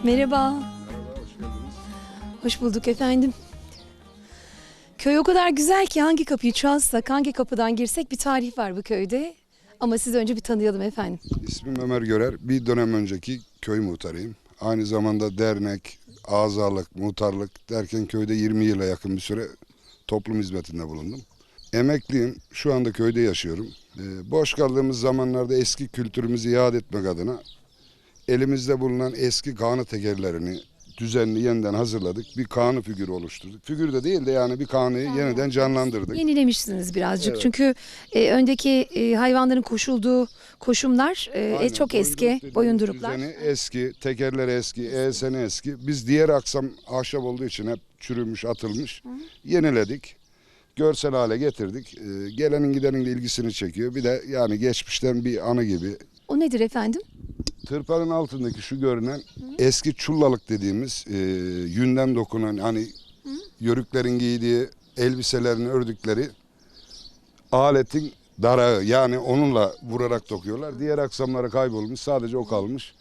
Merhaba. Merhaba, hoş geldiniz. Hoş bulduk efendim. Köy o kadar güzel ki hangi kapıyı çalsak, hangi kapıdan girsek bir tarih var bu köyde. Ama sizi önce bir tanıyalım efendim. İsmim Ömer Görer. Bir dönem önceki köy muhtarıyım. Aynı zamanda dernek, azalık, muhtarlık derken köyde 20 yıla yakın bir süre toplum hizmetinde bulundum. Emekliyim. Şu anda köyde yaşıyorum. Boş kaldığımız zamanlarda eski kültürümüzü iade etmek adına elimizde bulunan eski kağnı tekerlerini düzenli yeniden hazırladık. Bir kağnı figürü oluşturduk. Figür de değil de yani bir kağnıyı yeniden canlandırdık. Yenilemişsiniz birazcık. Evet. Çünkü öndeki hayvanların koşulduğu koşumlar Aynen, çok eski. boyunduruk Boyunduruklar. düzeni eski, tekerleri eski, ESN'i eski. Biz diğer aksam ahşap olduğu için hep çürümüş, atılmış. Yeniledik. Görsel hale getirdik. Gelenin gidenin de ilgisini çekiyor. Bir de yani geçmişten bir anı gibi. O nedir efendim? Tırpanın altındaki şu görünen eski çullalık dediğimiz yünden dokunan hani yörüklerin giydiği elbiselerini ördükleri aletin darağı, yani onunla vurarak dokuyorlar. Diğer aksamları kaybolmuş, sadece o kalmış.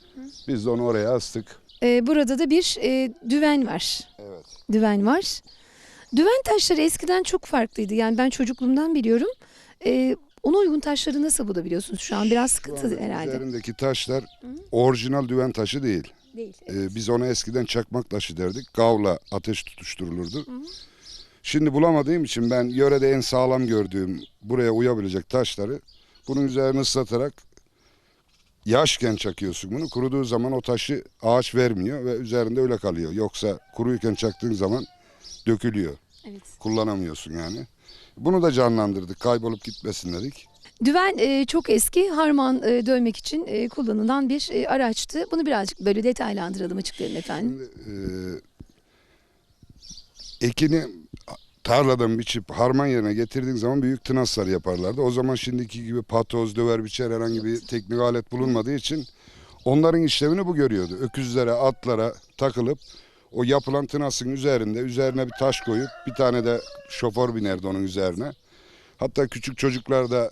Biz de onu oraya astık. Burada da bir düven var. Evet. Düven var. Düven taşları eskiden çok farklıydı. Yani ben çocukluğumdan biliyorum. Ona uygun taşları nasıl bulabiliyorsunuz şu an? Biraz Şu sıkıntı anda herhalde. üzerindeki taşlar orijinal düven taşı değil. Değil. Biz ona eskiden çakmak taşı derdik. Gavla ateş tutuşturulurdu. Şimdi bulamadığım için ben yörede en sağlam gördüğüm buraya uyabilecek taşları bunun üzerine ıslatarak yaşken çakıyorsun bunu. Kuruduğu zaman o taşı ağaç vermiyor ve üzerinde öyle kalıyor. Yoksa kuruyken çaktığın zaman dökülüyor. Evet. Kullanamıyorsun yani. Bunu da canlandırdık. Kaybolup gitmesin dedik. Düven çok eski. Harman dövmek için kullanılan bir araçtı. Bunu birazcık böyle detaylandıralım, açıklayalım efendim. Şimdi, ekini tarladan biçip harman yerine getirdiğin zaman büyük tınaslar yaparlardı. O zaman şimdiki gibi patoz, döver biçer herhangi bir teknik alet bulunmadığı için onların işlevini bu görüyordu. Öküzlere, atlara takılıp o yapılan tınasın üzerine bir taş koyup bir tane de şoför binerdi onun üzerine. Hatta küçük çocuklar da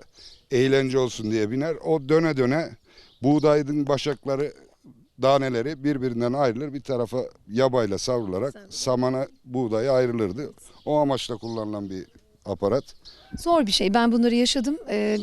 eğlence olsun diye biner. O döne döne buğdaydın başakları, daneleri birbirinden ayrılır. Bir tarafa yabayla savrularak samana buğdayı ayrılırdı. O amaçla kullanılan bir aparat. Zor bir şey. Ben bunları yaşadım.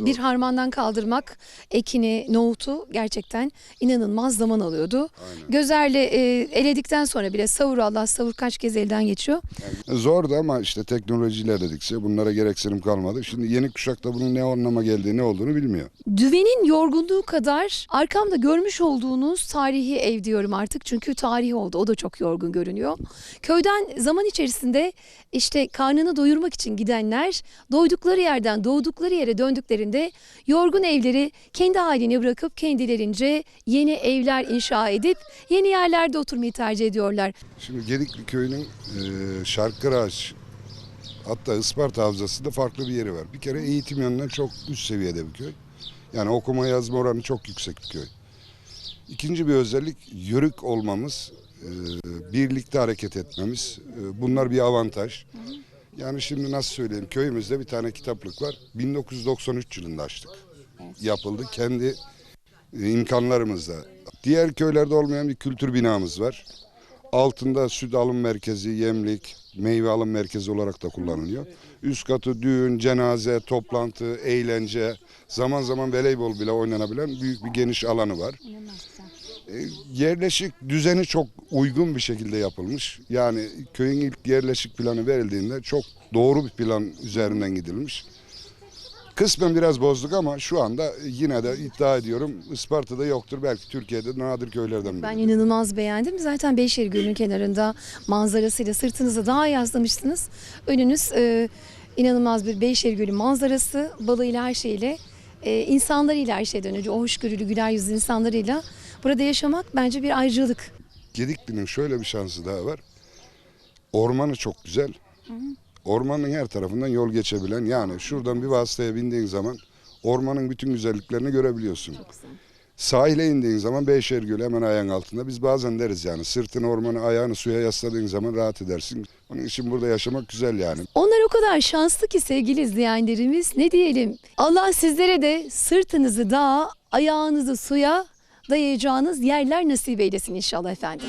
Bir harmandan kaldırmak ekini, nohutu gerçekten inanılmaz zaman alıyordu. Aynen. Gözlerle eledikten sonra bile savur, Allah savur kaç kez elden geçiyor. Zordu ama işte teknolojiyle dedikçe bunlara gereksinim kalmadı. Şimdi yeni kuşak da bunun ne anlama geldiği, ne olduğunu bilmiyor. Düvenin yorgunluğu kadar arkamda görmüş olduğunuz tarihi ev diyorum artık. Çünkü tarihi oldu. O da çok yorgun görünüyor. Köyden zaman içerisinde işte karnını doyurmak için gidenler doydukları yerden doğdukları yere döndüklerinde yorgun evleri kendi haline bırakıp kendilerince yeni evler inşa edip yeni yerlerde oturmayı tercih ediyorlar. Şimdi Gedikli köyünün Şarkıraş, hatta Isparta Havzası'nda farklı bir yeri var. Bir kere eğitim yönünden çok üst seviyede bir köy. Yani okuma yazma oranı çok yüksek bir köy. İkinci bir özellik yörük olmamız, birlikte hareket etmemiz. Bunlar bir avantaj. Yani şimdi nasıl söyleyeyim, köyümüzde bir tane kitaplık var. 1993 yılında açtık. Yapıldı kendi imkanlarımızla. Diğer köylerde olmayan bir kültür binamız var. Altında süt alım merkezi, yemlik, meyve alım merkezi olarak da kullanılıyor. Üst katı düğün, cenaze, toplantı, eğlence, zaman zaman voleybol bile oynanabilen büyük bir geniş alanı var. Yerleşik düzeni çok uygun bir şekilde yapılmış. Yani köyün ilk yerleşik planı verildiğinde çok doğru bir plan üzerinden gidilmiş. Kısmen biraz bozduk ama şu anda yine de iddia ediyorum Isparta'da yoktur. Belki Türkiye'de nadir köylerden biri. Ben inanılmaz beğendim. Zaten Beyşehir Gölü'nün kenarında manzarasıyla sırtınızı daha yaslamışsınız. Önünüz inanılmaz bir Beyşehir Gölü manzarası, balığıyla her şeyle, insanlarıyla her şeyden önce o hoşgörülü güler yüzlü insanlarıyla burada yaşamak bence bir ayrıcalık. Gedikli'nin şöyle bir şansı daha var. Ormanı çok güzel. Ormanın her tarafından yol geçebilen, yani şuradan bir vasıtaya bindiğin zaman ormanın bütün güzelliklerini görebiliyorsun. Sahile indiğin zaman Beyşehir Gölü hemen ayağın altında. Biz bazen deriz yani sırtını ormanı, ayağını suya yasladığın zaman rahat edersin. Onun için burada yaşamak güzel yani. Onlar o kadar şanslı ki sevgili izleyenlerimiz, ne diyelim. Allah sizlere de sırtınızı dağa, ayağınızı suya dayayacağınız yerler nasip eylesin inşallah efendim.